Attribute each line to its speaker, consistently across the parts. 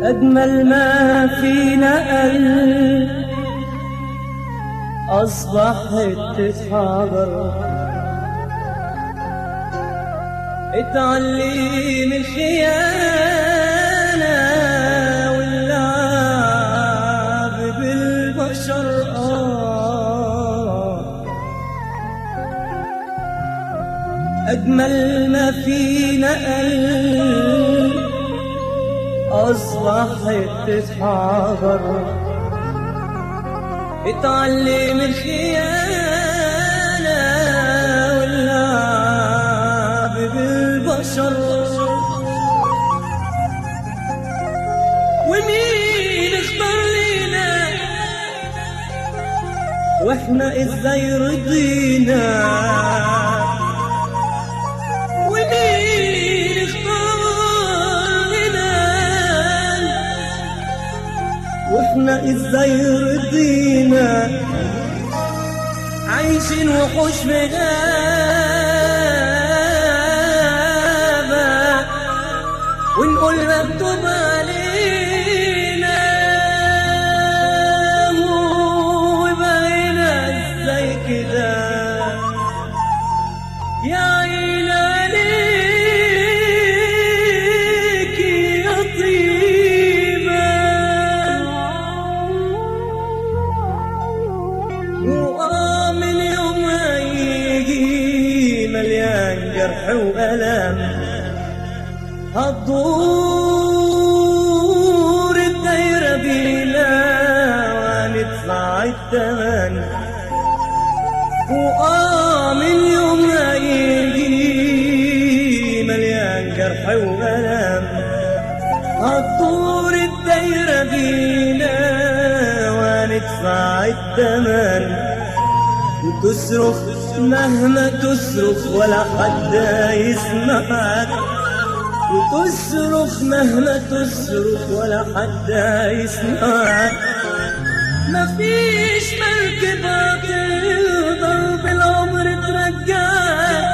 Speaker 1: أجمل ما فينا قلب أصبح حتة حجر، اتعلم الخيانة واللعب بالبشر. أجمل ما فينا قلب أصبح حتة حجر، اتعلم الخيانة واللعب بالبشر. ومين اختار لينا واحنا ازاي رضينا؟ ومين اختار لنا واحنا ازاي رضينا؟ عايشين وحوش في غابة ونقول مكتوب علينا، وبقينا ازاي كده يا عيني عليكي يا طيبة. ومن يوم ما يجي مليان جرح وألم هتدور الدايرة بينا وهندفع التمن. من يوم ما يجي مليان جرح وألم هتدور الدايرة بينا وهندفع التمن. وتصرخ مهما تصرخ ولا حد يسمعك، وتصرخ مهما تصرخ ولا حد يسمعك. مفيش مركبة تقدر بالعمر ترجعك،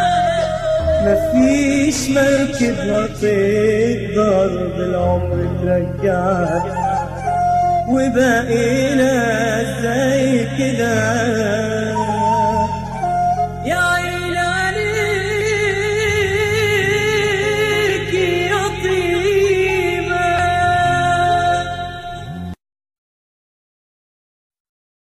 Speaker 1: مفيش مركبة تقدر بالعمر ترجعك. وبقينا زي كده